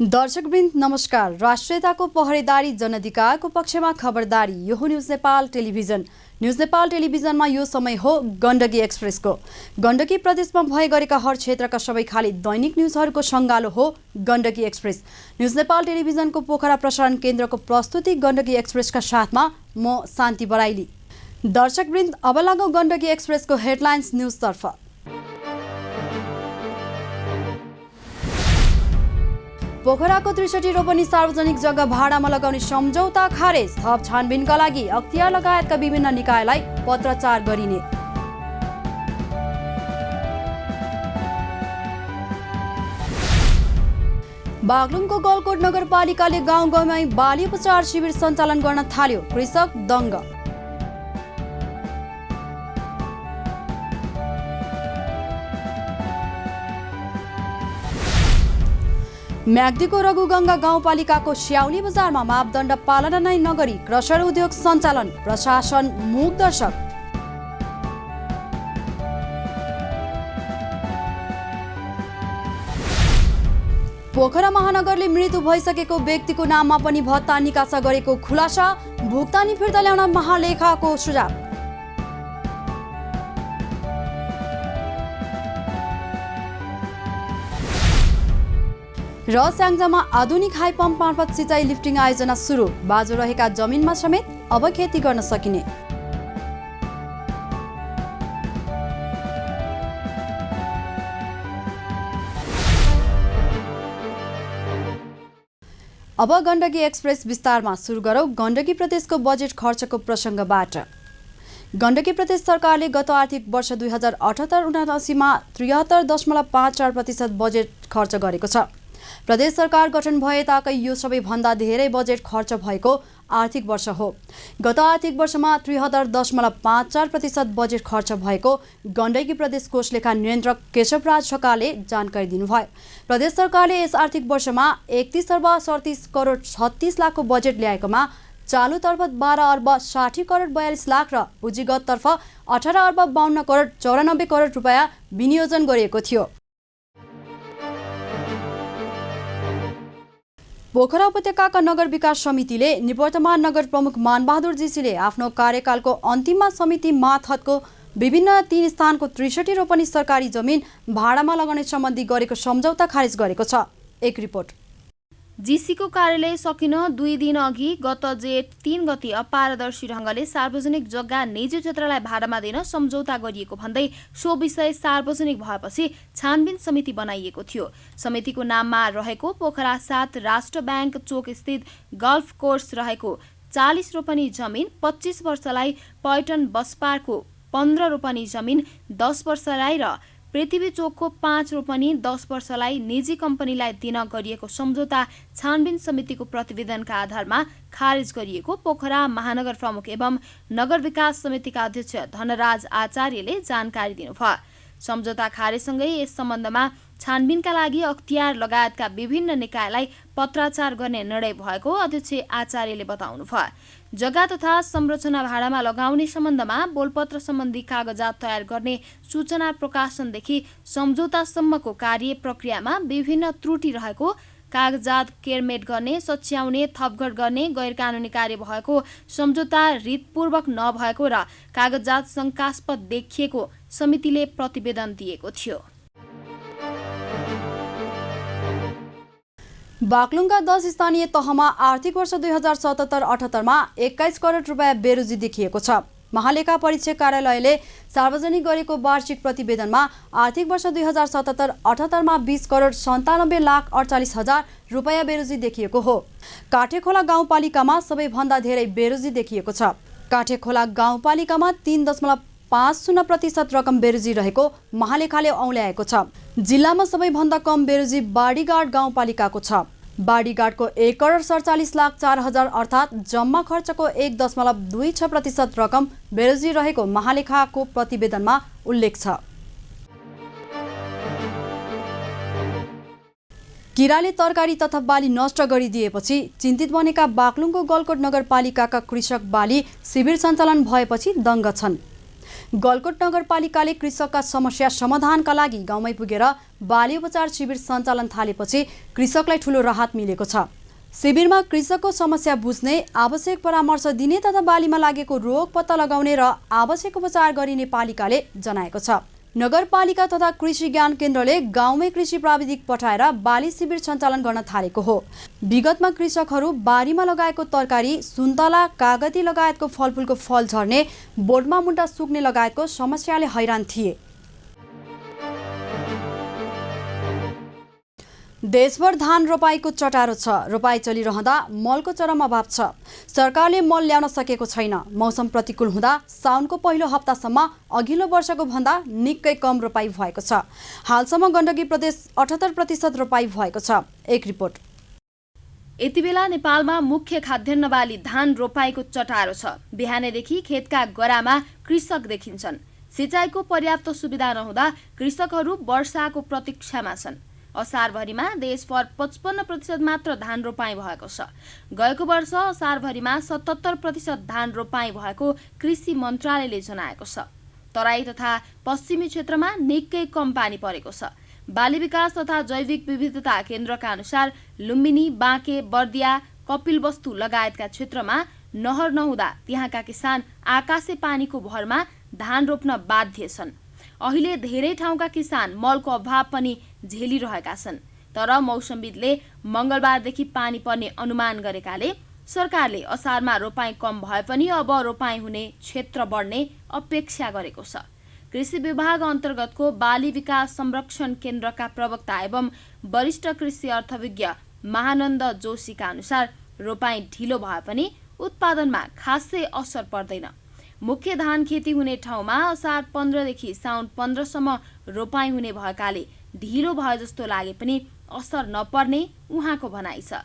दर्शकवृन्द नमस्कार। राष्ट्रियताको पहरेदारी जनअधिकारको पक्षमा खबरदारी। यो हो news Nepal television. News Nepal टेलिभिजनमा यो समय हो गण्डकी एक्सप्रेसको। गण्डकी प्रदेशमा भए गरेका हर क्षेत्रका सबै खाली दैनिक न्युजहरूको सङ्गालो हो गण्डकी एक्सप्रेस। न्युज नेपाल टेलिभिजनको पोखरा प्रसारण केन्द्रको प्रस्तुति गण्डकी एक्सप्रेसका साथमा म शान्ति बराइली। दर्शकवृन्द अब लागौँ गण्डकी एक्सप्रेसको हेडलाइन्स न्युजतर्फ। पोखराको 63 रोपनी सार्वजनिक जग्गा भाडामा लगाउने सम्झौता खारेज। थप छानबिनका लागि अख्तियार लगायतका विभिन्न निकायलाई पत्राचार गरिने। बागलुङको गलकोट नगरपालिकाले गाउँ गाउँमै बाली उपचार शिविर सञ्चालन गर्न थाल्यो। कृषक दङ्ग। म्याग्दीको रघुगङ्गा गाउँपालिकाको स्याउली बजारमा मापदण्ड पालना नै नगरी क्रसर उद्योग सञ्चालन। प्रशासन मूक दर्शक। पोखरा महानगरले मृत्यु भइसकेको व्यक्तिको नाममा पनि भत्ता निकासा गरेको खुलासा। भुक्तानी फिर्ता ल्याउन महालेखाको सुझाव। र स्याङ्जामा आधुनिक हाइपम्प मार्फत सिँचाइ लिफ्टिङ आयोजना सुरु। बाजु रहेका जमिनमा समेत अब खेती गर्न सकिने। अब गण्डकी एक्सप्रेस विस्तारमा। सुरु गरौँ गण्डकी प्रदेशको बजेट खर्चको प्रसङ्गबाट। गण्डकी प्रदेश सरकारले गत आर्थिक वर्ष 2078-79मा 73.54% बजेट खर्च गरेको छ। प्रदेश सरकार गठन भए ताकै यो सबैभन्दा धेरै बजेट खर्च भएको आर्थिक वर्ष हो। गत आर्थिक वर्षमा 73.54% बजेट खर्च भएको गण्डकी प्रदेश कोष लेखा नियन्त्रक केशवराज ढकालले जानकारी दिनुभयो। प्रदेश सरकारले यस आर्थिक वर्षमा 31 अर्ब 37 करोड 36 लाखको बजेट ल्याएकोमा चालुतर्फ 12 अर्ब 60 करोड 42 लाख र पुँजीगततर्फ 18 अर्ब 52 करोड 94 करोड रुपियाँ विनियोजन गरिएको थियो। पोखरा उपत्यकाका नगर विकास समितिले निवर्तमान नगर प्रमुख मानबहादुर जीसीले आफ्नो कार्यकालको अन्तिममा समिति मातहतको विभिन्न 3 स्थानको 63 रोपनी सरकारी जमिन भाडामा लगाउने सम्बन्धी गरेको सम्झौता खारेज गरेको छ। एक रिपोर्ट। जीसीको कार्यालय सकिन 2 दिन अघि गत जेठ 3 गति अपारदर्शी ढङ्गले सार्वजनिक जग्गा निजी क्षेत्रलाई भाडामा दिन सम्झौता गरिएको भन्दै सो विषय सार्वजनिक भएपछि छानबिन समिति बनाइएको थियो। समितिको नाममा रहेको पोखरा 7 राष्ट्र ब्याङ्क चोक स्थित गल्फ कोर्स रहेको 40 रोपनी जमिन 25 वर्षलाई, पर्यटन बस पार्कको 15 रोपनी जमिन 10 वर्षलाई र पृथ्वी चोकको 5 रोपनी 10 वर्षलाई निजी कम्पनीलाई दिन गरिएको सम्झौता छानबिन समितिको प्रतिवेदनका आधारमा खारेज गरिएको पोखरा महानगर प्रमुख एवं नगर विकास समितिका अध्यक्ष धनराज आचार्यले जानकारी दिनुभयो। सम्झौता खारेजसँगै यस सम्बन्धमा छानबिनका लागि अख्तियार लगायतका विभिन्न निकायलाई पत्राचार गर्ने निर्णय भएको अध्यक्ष आचार्यले बताउनुभयो। जग्गा तथा संरचना भाडामा लगाउने सम्बन्धमा बोलपत्र सम्बन्धी कागजात तयार गर्ने सूचना प्रकाशनदेखि सम्झौतासम्मको कार्य प्रक्रियामा विभिन्न त्रुटि रहेको, कागजात केरमेट गर्ने, सच्याउने, थपघट गर्ने, गैरकानुनी कार्य भएको, सम्झौता रीतपूर्वक नभएको र कागजात शङ्कास्पद देखिएको समितिले प्रतिवेदन दिएको थियो। बागलुङका 10 स्थानीय तहमा आर्थिक वर्ष 2077-78मा 21 करोड रुपियाँ बेरोजी देखिएको छ। महालेखा परीक्षक कार्यालयले सार्वजनिक गरेको वार्षिक प्रतिवेदनमा आर्थिक वर्ष 2077-78मा 20 करोड 97 लाख 48 हजार रुपियाँ बेरोजी देखिएको हो। काठेखोला गाउँपालिकामा सबैभन्दा धेरै बेरोजी देखिएको छ। काठेखोला गाउँपालिकामा 3.50% रकम बेरोजी रहेको महालेखाले औँल्याएको छ। जिल्लामा सबैभन्दा कम बेरोजी बाडीगाड गाउँपालिकाको छ। बाडीगाडको 1 करोड 47 लाख 4 हजार अर्थात् जम्मा खर्चको 1.26% रकम बेरोजी रहेको महालेखाको प्रतिवेदनमा उल्लेख छ। किराले तरकारी तथा बाली नष्ट गरिदिएपछि चिन्तित बनेका बागलुङको गलकोट नगरपालिकाका कृषक बाली शिविर सञ्चालन भएपछि दङ्ग छन्। गलकोट नगरपालिकाले कृषकका समस्या समाधानका लागि गाउँमै पुगेर बाली उपचार शिविर सञ्चालन थालेपछि कृषकलाई ठूलो राहत मिलेको छ। शिविरमा कृषकको समस्या बुझ्ने, आवश्यक परामर्श दिने तथा बालीमा लागेको रोग पत्ता लगाउने र आवश्यक उपचार गरिने पालिकाले जनाएको छ। नगरपालिका तथा कृषि ज्ञान केन्द्रले गाउँमै कृषि प्राविधिक पठाएर बाली शिविर सञ्चालन गर्न थालेको हो। विगतमा कृषकहरू बारीमा लगाएको तरकारी, सुन्तला, कागती लगायतको फलफुलको फल झर्ने, बोटमा मुन्टा सुक्ने लगायतको समस्याले हैरान थिए। देशभर धान रोपाईको चटारो छ। रोपाई चलिरहँदा मलको चरम अभाव छ। सरकारले मल ल्याउन सकेको छैन। मौसम प्रतिकूल हुँदा साउनको पहिलो हप्तासम्म अघिल्लो वर्षको भन्दा निकै कम रोपाई भएको छ। हालसम्म गण्डकी प्रदेश 78% रोपाई भएको छ। एक रिपोर्ट। यति बेला नेपालमा मुख्य खाद्यान्न बाली धान रोपाईको चटारो छ। बिहानैदेखि खेतका गरामा कृषक देखिन्छन्। सिँचाइको पर्याप्त सुविधा नहुँदा कृषकहरू वर्षाको प्रतीक्षामा छन्। असारभरिमा देशभर 55% मात्र धान रोपाई भएको छ। गएको वर्ष असारभरिमा 77% धान रोपाई भएको कृषि मन्त्रालयले जनाएको छ। तराई तथा पश्चिमी क्षेत्रमा निकै कम पानी परेको छ। बाली विकास तथा जैविक विविधता केन्द्रका अनुसार लुम्बिनी, बाँके, बर्दिया, कपिलवस्तु लगायतका क्षेत्रमा नहर नहुँदा त्यहाँका किसान आकाशे पानीको भरमा धान रोप्न बाध्य छन्। अहिले धेरै ठाउँका किसान मलको अभाव पनि झेलिरहेका छन्। तर मौसमविदले मंगलबारदेखि पानी पर्ने अनुमान गरेकाले सरकारले असारमा रोपाई कम भए पनि अब रोपाई हुने क्षेत्र बढ्ने अपेक्षा गरेको छ। कृषि विभाग अन्तर्गतको बाली विकास संरक्षण केन्द्रका प्रवक्ता एवं वरिष्ठ कृषि अर्थविज्ञ महानन्द जोशीका अनुसार रोपाई ढिलो भए पनि उत्पादनमा खासै असर पर्दैन। मुख्य धान खेती हुने ठाउँमा असार 15 देखि साउन 15 सम्म रोपाई हुने भएकाले ढिलो भए जस्तो लागे पनि असर नपर्ने उहाँको भनाइ छ।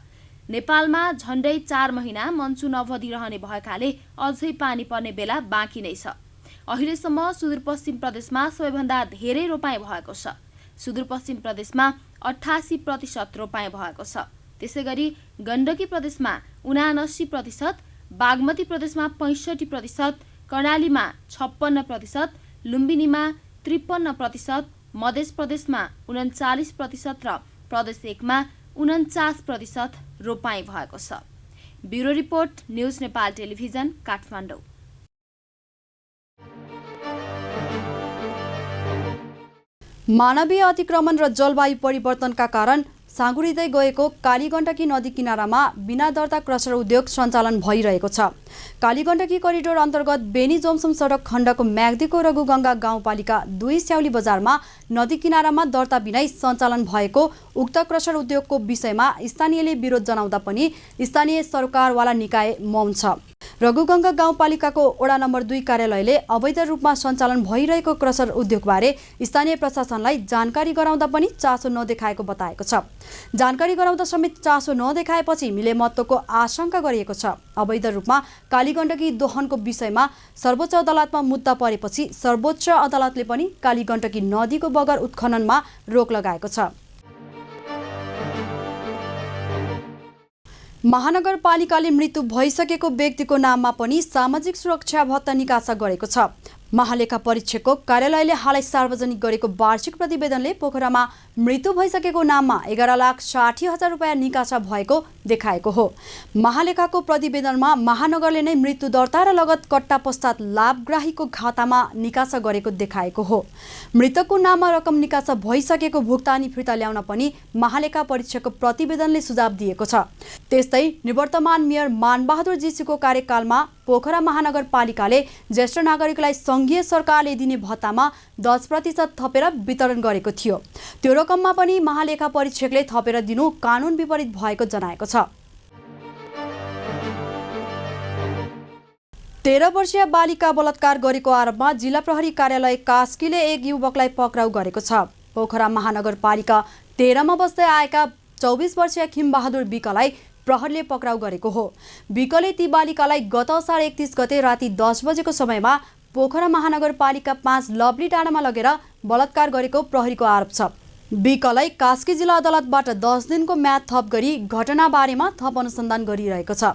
नेपालमा झण्डै 4 महिना मनसुन अवधि रहने भएकाले अझै पानी पर्ने बेला बाँकी नै छ। अहिलेसम्म सुदूरपश्चिम प्रदेशमा सबैभन्दा धेरै रोपाई भएको छ। सुदूरपश्चिम प्रदेशमा 88% रोपाई भएको छ। त्यसैगरी गण्डकी प्रदेशमा 79%, बागमती प्रदेशमा 65%, कर्णालीमा 56%, लुम्बिनीमा 53%, मध्य प्रदेशमा 39% र प्रदेश 1 मा 49% रोपाई भएको छ। Bureau report, news Nepal television, Kathmandu. मानवीय अतिक्रमण र जलवायु परिवर्तनका कारण साँगुरिँदै गएको कालीगण्डकी नदी किनारामा बिना दर्ता क्रसर उद्योग सञ्चालन भइरहेको छ। कालीगण्डकी करिडोर अन्तर्गत बेनी जोमसम सडक खण्डको म्याग्दीको रघुगङ्गा गाउँपालिका 2 स्याउली बजारमा नदी किनारामा दर्ता बिनै सञ्चालन भएको उक्त क्रसर उद्योगको विषयमा स्थानीयले विरोध जनाउँदा पनि स्थानीय सरकारवाला निकाय मौन छ। रघुगङ्गा गाउँपालिकाको वडा नम्बर 2 कार्यालयले अवैध रूपमा सञ्चालन भइरहेको क्रसर उद्योगबारे स्थानीय प्रशासनलाई जानकारी गराउँदा पनि चासो नदेखाएको बताएको छ। जानकारी गराउँदा समेत चासो नदेखाएपछि मिलेमत्तोको आशंका गरिएको छ। अवैध रूपमा कालीगण्डकी दोहनको विषयमा सर्वोच्च अदालतमा मुद्दा परेपछि सर्वोच्च अदालतले पनि कालीगण्डकी नदीको बगर उत्खननमा रोक लगाएको छ। महानगरपालिकाले मृत्यु भइसकेको व्यक्तिको नाममा पनि सामाजिक सुरक्षा भत्ता निकासा गरेको छ। महालेखा परीक्षकको कार्यालयले हालै सार्वजनिक गरेको वार्षिक प्रतिवेदनले पोखरामा मृत्यु भइसकेको नाममा 11,60,000 रुपियाँ निकासा भएको देखाएको हो। महालेखाको प्रतिवेदनमा महानगरले नै मृत्यु दर्ता र लगत कट्टा पश्चात लाभग्राहीको खातामा निकासा गरेको देखाएको हो। मृतकको नाममा रकम निकासा भइसकेको भुक्तानी फिर्ता ल्याउन पनि महालेखा परीक्षकको प्रतिवेदनले सुझाव दिएको छ। त्यस्तै निवर्तमान मेयर मानबहादुर जीसीको कार्यकालमा पोखरा महानगरपालिकाले ज्येष्ठ नागरिकलाई सङ्घीय सरकारले दिने भत्तामा 10% थपेर वितरण गरेको थियो। त्यो रकममा पनि महालेखा परीक्षकले थपेर दिनु कानुन विपरीत भएको जनाएको छ। 13 वर्षीय बालिका बलात्कार गरेको आरोपमा जिल्ला प्रहरी कार्यालय कास्कीले एक युवकलाई पक्राउ गरेको छ। पोखरा महानगरपालिका 13 मा बस्दै आएका 24 वर्षीय खिमबहादुर विकलाई प्रहरीले पक्राउ गरेको हो। विकले ती बालिकालाई गत असार 31 गते राति 10 बजेको समयमा पोखरा महानगरपालिका 5 लभली डाँडामा लगेर बलात्कार गरेको प्रहरीको आरोप छ। विकलाई कास्की जिल्ला अदालतबाट 10 दिनको म्याद थप गरी घटनाबारेमा थप अनुसन्धान गरिरहेको छ।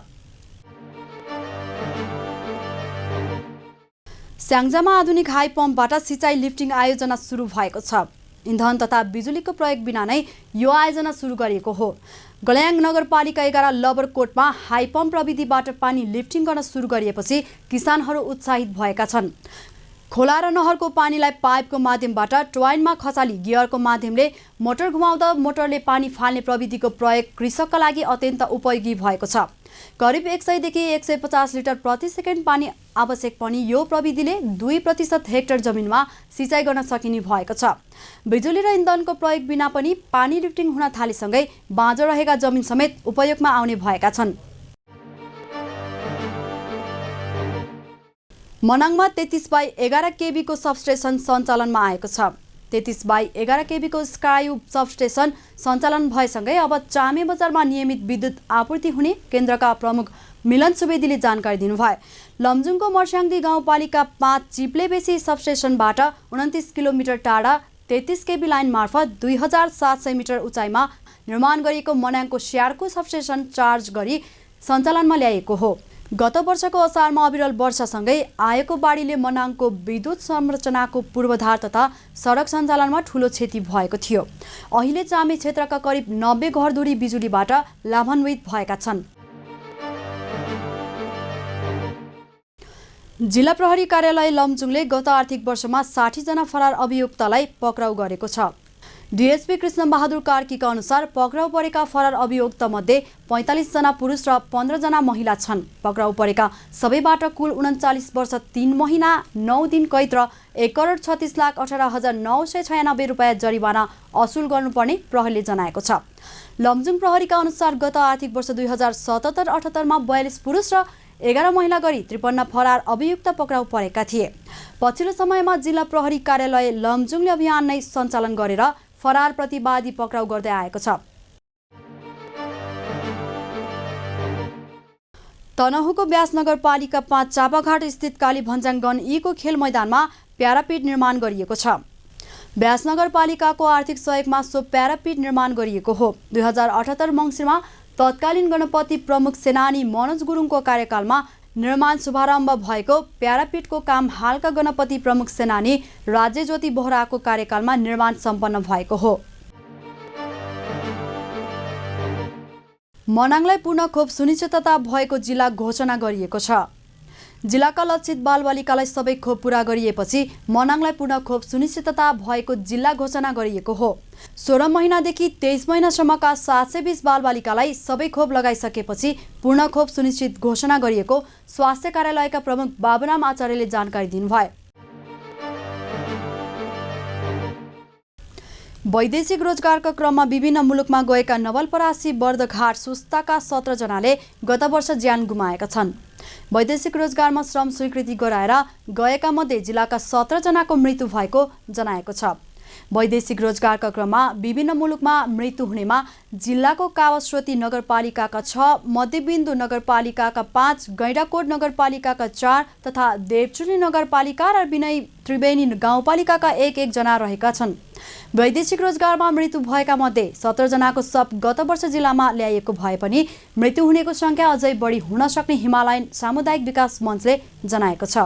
स्याङ्जामा आधुनिक हाई पम्पबाट सिँचाइ लिफ्टिङ आयोजना सुरु भएको छ। इन्धन तथा बिजुलीको प्रयोग बिना नै यो आयोजना सुरु गरिएको हो। गल्याङ नगरपालिका 11 लबरकोटमा हाई पम्प प्रविधिबाट पानी लिफ्टिङ गर्न सुरु गरिएपछि किसानहरू उत्साहित भएका छन्। खोला र नहरको पानीलाई पाइपको माध्यमबाट ट्वाइनमा खसाली गियरको माध्यमले मोटर घुमाउँदा मोटरले पानी फाल्ने प्रविधिको प्रयोग कृषकका लागि अत्यन्त उपयोगी भएको छ। करिब 100 देखि 150 लिटर प्रति सेकेन्ड पानी आवश्यक पनि यो प्रविधिले 2% हेक्टर जमिनमा सिँचाइ गर्न सकिने भएको छ। बिजुली र इन्धनको प्रयोग बिना पनि पानी लिफ्टिङ हुन थालेसँगै बाँझो रहेका जमिन समेत उपयोगमा आउने भएका छन्। मनाङमा 33/11 केबीको सबस्टेसन सञ्चालनमा आएको छ। 33/11 केबीको स्कायु सबस्टेसन सञ्चालन भएसँगै अब चामे बजारमा नियमित विद्युत आपूर्ति हुने केन्द्रका प्रमुख मिलन सुवेदीले जानकारी दिनुभयो। लमजुङको मर्स्याङ्दी गाउँपालिका 5 चिप्लेबेसी सबस्टेसनबाट 29 किलोमिटर टाढा 33 केबी लाइन मार्फत 2700 मिटर उचाइमा निर्माण गरिएको मनाङको स्यार्को सबस्टेसन चार्ज गरी सञ्चालनमा ल्याएको हो। गत वर्षको असारमा अविरल वर्षासँगै आएको बाढीले मनाङको विद्युत संरचनाको पूर्वाधार तथा सडक सञ्चालनमा ठूलो क्षति भएको थियो। अहिले चामे क्षेत्रका करिब 90 घरधुरी बिजुलीबाट लाभान्वित भएका छन्। जिल्ला प्रहरी कार्यालय लमजुङले गत आर्थिक वर्षमा 60 जना फरार अभियुक्तलाई पक्राउ गरेको छ। डीएसपी कृष्ण बहादुर कार्कीका अनुसार पक्राउ परेका फरार अभियुक्तमध्ये 45 जना पुरुष र 15 जना महिला छन्। पक्राउ परेका सबैबाट कुल 39 वर्ष 3 महिना 9 दिन कैद र 1,36,18,996 रुपियाँ जरिवाना असुल गर्नुपर्ने प्रहरीले जनाएको छ। लमजुङ प्रहरीका अनुसार गत आर्थिक वर्ष 2077-78 मा 42 पुरुष र 11 महिला गरी 53 फरार अभियुक्त पक्राउ परेका थिए। पछिल्लो समयमा जिल्ला प्रहरी कार्यालय लमजुङले अभियान नै सञ्चालन गरेर फरार प्रतिवादी पक्राउ गर्दै आएको छ। तनहुँको व्यास नगरपालिका 5 चापाघाट स्थित काली भन्ज्याङ गन ईको खेल मैदानमा प्यारापिट निर्माण गरिएको छ। व्यास नगरपालिकाको आर्थिक सहयोगमा सो प्यारापिट निर्माण गरिएको हो। 2078 मङ्सिरमा तत्कालीन गणपति प्रमुख सेनानी मनोज गुरुङको कार्यकालमा निर्माण शुभारम्भ भएको प्यारापिटको काम हालका गणपति प्रमुख सेनानी राज्य ज्योति बोहराको कार्यकालमा निर्माण सम्पन्न भएको हो। मनाङलाई पुनः खोप सुनिश्चितता भएको जिल्ला घोषणा गरिएको छ। जिल्लाका लक्षित बालबालिकालाई सबै खोप पूरा गरिएपछि मनाङलाई पुनः खोप सुनिश्चितता भएको जिल्ला घोषणा गरिएको हो। 16 महिनादेखि 23 महिनासम्मका 720 बालबालिकालाई सबै खोप लगाइसकेपछि पूर्ण खोप सुनिश्चित घोषणा गरिएको स्वास्थ्य कार्यालयका प्रमुख बाबुराम आचार्यले जानकारी दिनुभयो। वैदेशिक रोजगारका क्रममा विभिन्न मुलुकमा गएका नवलपरासी बर्दघाट सुस्ताका 17 जनाले गत वर्ष ज्यान गुमाएका छन्। वैदेशिक रोजगारमा श्रम स्वीकृति गराएर गएका मध्ये जिल्लाका 17 जनाको मृत्यु भएको जनाएको छ। वैदेशिक रोजगारका क्रममा विभिन्न मुलुकमा मृत्यु हुनेमा जिल्लाको कावास्रोती नगरपालिकाका 6, मध्यबिन्दु नगरपालिकाका 5, गैंडाकोट नगरपालिकाका 4 तथा देवचुली नगरपालिका र विनय त्रिवेणी गाउँपालिकाका 1-1 जना रहेका छन्। वैदेशिक रोजगारमा मृत्यु भएका मध्ये 17 जनाको शव गत वर्ष जिल्लामा ल्याइएको भए पनि मृत्यु हुनेको संख्या अझै बढी हुन सक्ने हिमालयन सामुदायिक विकास मञ्चले जनाएको छ।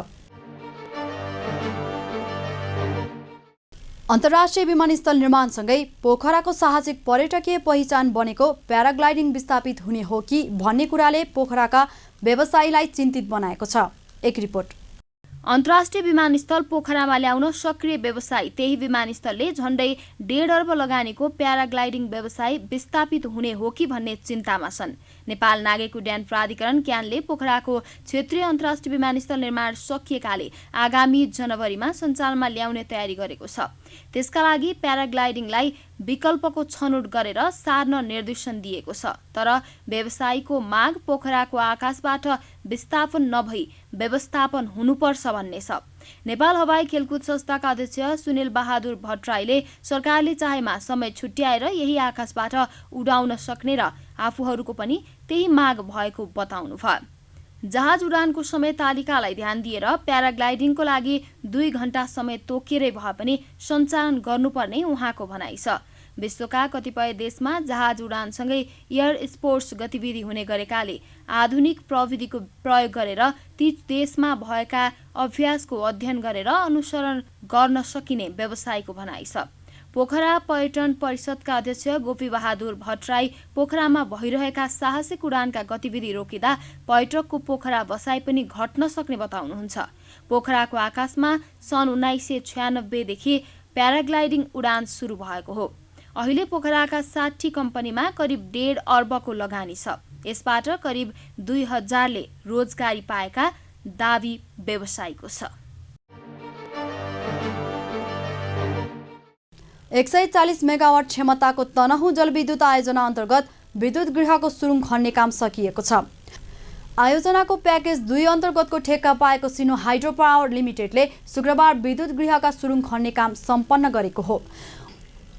अन्तर्राष्ट्रिय विमानस्थल निर्माणसँगै पोखराको साहसिक पर्यटकीय पहिचान बनेको प्याराग्लाइडिङ विस्थापित हुने हो कि भन्ने कुराले पोखराका व्यवसायीलाई चिन्तित बनाएको छ। एक रिपोर्ट। अन्तर्राष्ट्रिय विमानस्थल पोखरामा ल्याउन सक्रिय व्यवसायी त्यही विमानस्थलले झण्डै 1.5 अर्ब लगानीको प्याराग्लाइडिङ व्यवसाय विस्थापित हुने हो कि भन्ने चिन्तामा छन्। नेपाल नागरिक उड्डयन प्राधिकरण क्यानले पोखराको क्षेत्रीय अन्तर्राष्ट्रिय विमानस्थल निर्माण सकिएकाले आगामी जनवरीमा सञ्चालनमा ल्याउने तयारी गरेको छ। त्यसका लागि प्याराग्लाइडिङलाई विकल्पको छनौट गरेर सार्न निर्देशन दिएको छ। तर व्यवसायीको माग पोखराको आकाशबाट विस्थापन नभई व्यवस्थापन हुनुपर्छ भन्ने छ। नेपाल हवाई खेलकुद संस्थाका अध्यक्ष सुनिल बहादुर भट्टराईले सरकारले चाहेमा समय छुट्याएर यही आकाशबाट उडाउन सक्ने र आफूहरूको पनि त्यही माग भएको बताउनुभयो। जहाज उडानको समय तालिकालाई ध्यान दिएर प्याराग्लाइडिङको लागि 2 घण्टा समय तोकेरै भए पनि सञ्चालन गर्नुपर्ने उहाँको भनाइ छ। विश्वका कतिपय देशमा जहाज उडानसँगै एयर स्पोर्ट्स गतिविधि हुने गरेकाले आधुनिक प्रविधिको प्रयोग गरेर ती देशमा भएका अभ्यासको अध्ययन गरेर अनुसरण गर्न सकिने व्यवसायको भनाइ छ। पोखरा पर्यटन परिषदका अध्यक्ष गोपी बहादुर भट्टराई पोखरामा भइरहेका साहसिक उडानका गतिविधि रोकिँदा पर्यटकको पोखरा बसाइ पनि घट्न सक्ने बताउनुहुन्छ। पोखराको आकाशमा सन् 1996 देखि प्याराग्लाइडिङ उडान सुरु भएको हो। अहिले पोखराका 60 कम्पनीमा करिब 1.5 अर्बको लगानी छ। यसबाट करिब 2000ले रोजगारी पाएका दाबी व्यवसायीको छ। 140 मेगावाट क्षमताको तनहुँ जलविद्युत आयोजना अन्तर्गत विद्युत गृहको सुरुङ खन्ने काम सकिएको छ। आयोजनाको प्याकेज 2 अन्तर्गतको ठेक्का पाएको सिनो हाइड्रो पावर लिमिटेडले शुक्रबार विद्युत गृहका सुरुङ खन्ने काम सम्पन्न गरेको हो।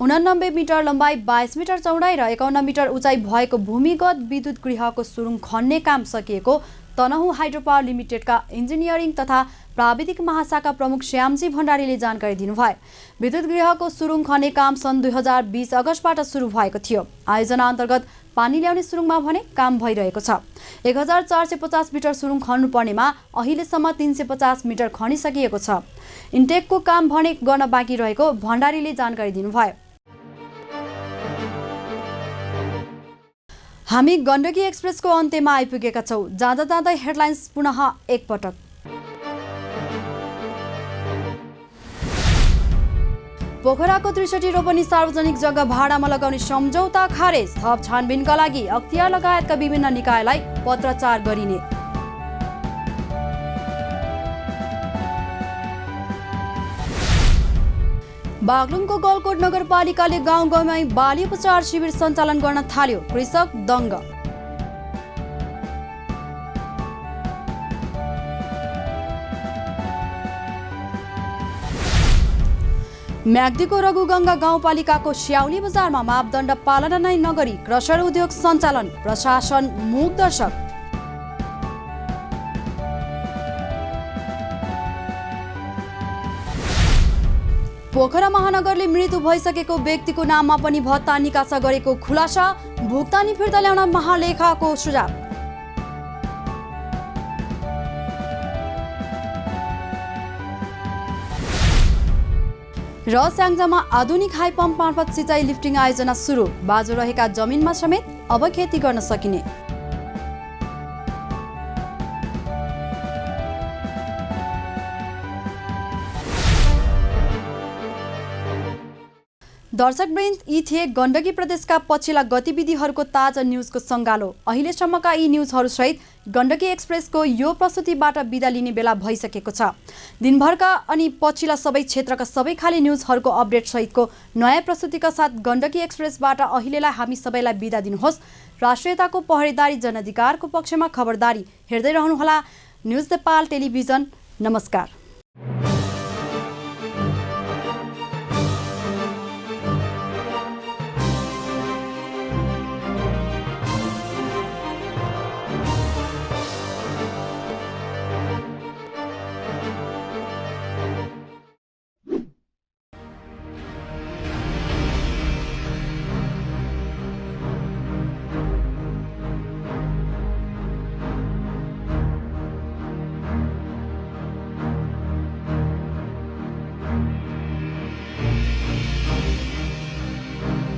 89 मिटर लम्बाइ, 22 मिटर चौडाइ र 51 मिटर उचाइ भएको भूमिगत विद्युत गृहको सुरुङ खन्ने काम सकिएको तनहुँ हाइड्रो पावर लिमिटेडका इन्जिनियरिङ तथा प्राविधिक महाशाखा प्रमुख श्यामजी भण्डारीले जानकारी दिनुभयो। विद्युत गृहको सुरुङ खन्ने काम सन् 2020 अगस्तबाट सुरु भएको थियो। आयोजना अन्तर्गत पानी ल्याउने सुरुङमा भने काम भइरहेको छ। 1450 मिटर सुरुङ खन्नुपर्नेमा अहिलेसम्म 350 मिटर खनिसकिएको छ। इन्टेकको काम भने गर्न बाँकी रहेको भण्डारीले जानकारी दिनुभयो। हामी गण्डकी एक्सप्रेसको अन्त्यमा आइपुगेका छौँ। जाँदा जाँदै हेडलाइन्स पुनः एकपटक। पोखराको 63 रोपनी सार्वजनिक जग्गा भाडामा लगाउने सम्झौता खारेज। थप छानबिनका लागि अख्तियार लगायतका विभिन्न निकायलाई पत्राचार गरिने। बागलुङको गलकोट नगरपालिकाले गाउँ गाउँमै बाली उपचार शिविर सञ्चालन गर्न थाल्यो। कृषक दङ्ग। म्याग्दीको रघुगङ्गा गाउँपालिकाको स्याउली बजारमा मापदण्ड पालना नै नगरी क्रसर उद्योग सञ्चालन। प्रशासन मूक दर्शक। पोखरा महानगरले मृत्यु भइसकेको व्यक्तिको नाममा पनि भत्ता निकासा गरेको खुलासा। भुक्तानी फिर्ता ल्याउन महालेखाको सुझाव। र स्याङ्जामा आधुनिक हाई पम्प मार्फत सिँचाइ लिफ्टिङ आयोजना सुरु। बाजु रहेका जमिनमा समेत अब खेती गर्न सकिने। दर्शकवृन्द, यी थिए गण्डकी प्रदेशका पछिल्ला गतिविधिहरूको ताजा न्युजको सङ्गालो। अहिलेसम्मका यी न्युजहरूसहित गण्डकी एक्सप्रेसको यो प्रस्तुतिबाट बिदा लिने बेला भइसकेको छ। दिनभरका अनि पछिल्ला सबै क्षेत्रका सबै खाली न्युजहरूको अपडेट सहितको नयाँ प्रस्तुतिका साथ गण्डकी एक्सप्रेसबाट अहिलेलाई हामी सबैलाई बिदा दिनुहोस्। राष्ट्रियताको पहरेदारी, जनअधिकारको पक्षमा खबरदारी हेर्दै रहनुहोला न्युज नेपाल टेलिभिजन। नमस्कार।